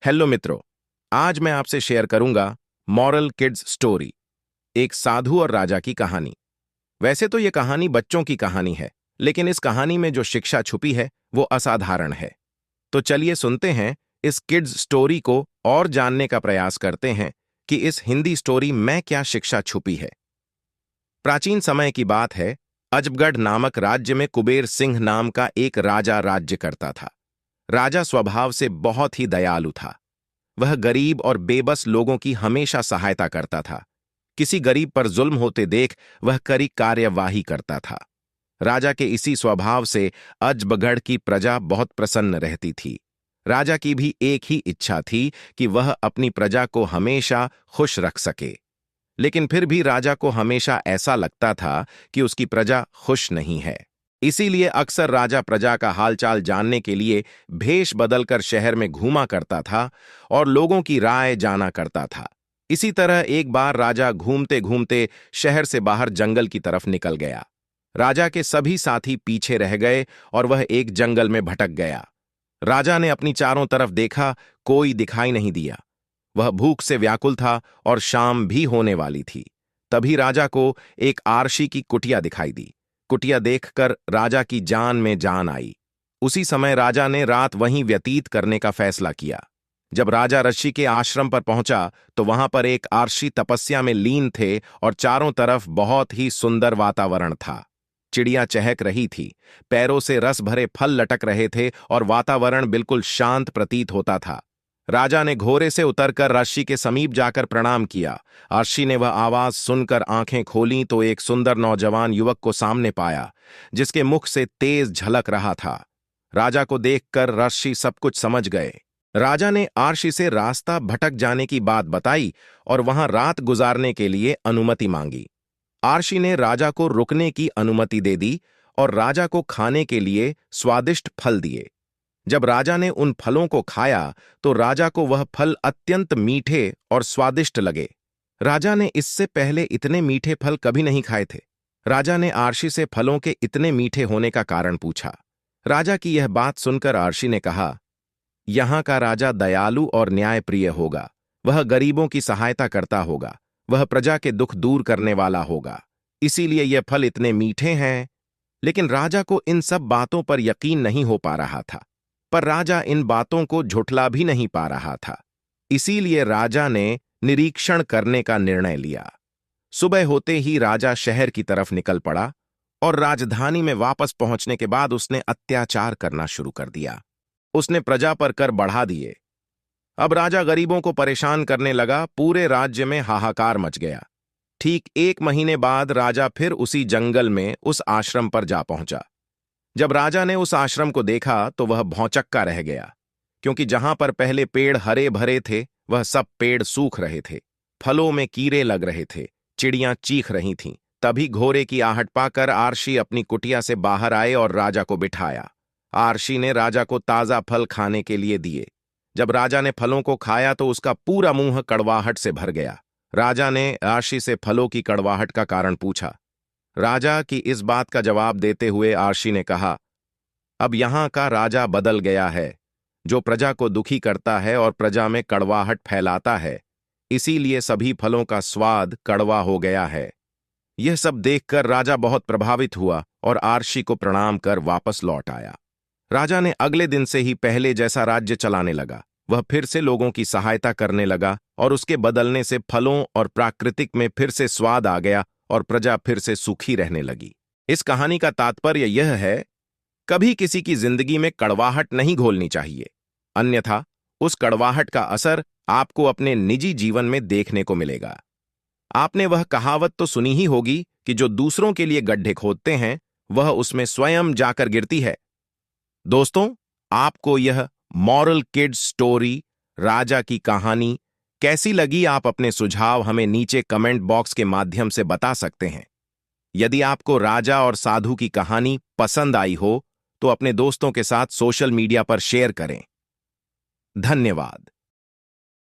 Hello मित्रों, आज मैं आपसे शेयर करूंगा मॉरल किड्स स्टोरी, एक साधु और राजा की कहानी। वैसे तो ये कहानी बच्चों की कहानी है, लेकिन इस कहानी में जो शिक्षा छुपी है वो असाधारण है। तो चलिए सुनते हैं इस किड्स स्टोरी को और जानने का प्रयास करते हैं कि इस हिंदी स्टोरी में क्या शिक्षा छुपी है। प्राचीन समय की बात है। अजबगढ़ नामक राज्य में कुबेर सिंह नाम का एक राजा राज्य करता था। राजा स्वभाव से बहुत ही दयालु था। वह गरीब और बेबस लोगों की हमेशा सहायता करता था। किसी गरीब पर जुल्म होते देख वह कड़ी कार्यवाही करता था। राजा के इसी स्वभाव से अजबगढ़ की प्रजा बहुत प्रसन्न रहती थी। राजा की भी एक ही इच्छा थी कि वह अपनी प्रजा को हमेशा खुश रख सके। लेकिन फिर भी राजा को हमेशा ऐसा लगता था कि उसकी प्रजा खुश नहीं है। इसीलिए अक्सर राजा प्रजा का हालचाल जानने के लिए भेष बदलकर शहर में घूमा करता था और लोगों की राय जाना करता था। इसी तरह एक बार राजा घूमते घूमते शहर से बाहर जंगल की तरफ निकल गया। राजा के सभी साथी पीछे रह गए और वह एक जंगल में भटक गया। राजा ने अपनी चारों तरफ देखा, कोई दिखाई नहीं दिया। वह भूख से व्याकुल था और शाम भी होने वाली थी। तभी राजा को एक आरशी की कुटिया दिखाई दी। कुटिया देखकर राजा की जान में जान आई। उसी समय राजा ने रात वहीं व्यतीत करने का फैसला किया। जब राजा ऋषि के आश्रम पर पहुंचा तो वहां पर एक आरशी तपस्या में लीन थे और चारों तरफ बहुत ही सुंदर वातावरण था। चिड़ियां चहक रही थी, पैरों से रस भरे फल लटक रहे थे और वातावरण बिल्कुल शांत प्रतीत होता था। राजा ने घोड़े से उतरकर ऋषि के समीप जाकर प्रणाम किया। ऋषि ने वह आवाज सुनकर आंखें खोलीं तो एक सुंदर नौजवान युवक को सामने पाया, जिसके मुख से तेज झलक रहा था। राजा को देखकर ऋषि सब कुछ समझ गए। राजा ने ऋषि से रास्ता भटक जाने की बात बताई और वहां रात गुजारने के लिए अनुमति मांगी। ऋषि ने राजा को रुकने की अनुमति दे दी और राजा को खाने के लिए स्वादिष्ट फल दिए। जब राजा ने उन फलों को खाया तो राजा को वह फल अत्यंत मीठे और स्वादिष्ट लगे। राजा ने इससे पहले इतने मीठे फल कभी नहीं खाए थे। राजा ने ऋषि से फलों के इतने मीठे होने का कारण पूछा। राजा की यह बात सुनकर ऋषि ने कहा, यहाँ का राजा दयालु और न्यायप्रिय होगा। वह गरीबों की सहायता करता होगा। वह प्रजा के दुख दूर करने वाला होगा। इसीलिए यह फल इतने मीठे हैं। लेकिन राजा को इन सब बातों पर यकीन नहीं हो पा रहा था। पर राजा इन बातों को झुठला भी नहीं पा रहा था। इसीलिए राजा ने निरीक्षण करने का निर्णय लिया। सुबह होते ही राजा शहर की तरफ निकल पड़ा और राजधानी में वापस पहुंचने के बाद उसने अत्याचार करना शुरू कर दिया। उसने प्रजा पर कर बढ़ा दिए। अब राजा गरीबों को परेशान करने लगा। पूरे राज्य में हाहाकार मच गया। ठीक 1 महीने बाद राजा फिर उसी जंगल में उस आश्रम पर जा पहुंचा। जब राजा ने उस आश्रम को देखा तो वह भौंचक्का रह गया, क्योंकि जहां पर पहले पेड़ हरे भरे थे वह सब पेड़ सूख रहे थे। फलों में कीड़े लग रहे थे, चिड़ियां चीख रही थीं। तभी घोड़े की आहट पाकर ऋषि अपनी कुटिया से बाहर आए और राजा को बिठाया। ऋषि ने राजा को ताजा फल खाने के लिए दिए। जब राजा ने फलों को खाया तो उसका पूरा मुंह कड़वाहट से भर गया। राजा ने ऋषि से फलों की कड़वाहट का कारण पूछा। राजा की इस बात का जवाब देते हुए ऋषि ने कहा, अब यहां का राजा बदल गया है, जो प्रजा को दुखी करता है और प्रजा में कड़वाहट फैलाता है। इसीलिए सभी फलों का स्वाद कड़वा हो गया है। यह सब देखकर राजा बहुत प्रभावित हुआ और ऋषि को प्रणाम कर वापस लौट आया। राजा ने अगले दिन से ही पहले जैसा राज्य चलाने लगा। वह फिर से लोगों की सहायता करने लगा और उसके बदलने से फलों और प्राकृतिक में फिर से स्वाद आ गया और प्रजा फिर से सुखी रहने लगी। इस कहानी का तात्पर्य यह है, कभी किसी की जिंदगी में कड़वाहट नहीं घोलनी चाहिए, अन्यथा उस कड़वाहट का असर आपको अपने निजी जीवन में देखने को मिलेगा। आपने वह कहावत तो सुनी ही होगी कि जो दूसरों के लिए गड्ढे खोदते हैं वह उसमें स्वयं जाकर गिरती है। दोस्तों, आपको यह मॉरल किड्स स्टोरी, राजा की कहानी कैसी लगी? आप अपने सुझाव हमें नीचे कमेंट बॉक्स के माध्यम से बता सकते हैं। यदि आपको राजा और साधु की कहानी पसंद आई हो तो अपने दोस्तों के साथ सोशल मीडिया पर शेयर करें। धन्यवाद।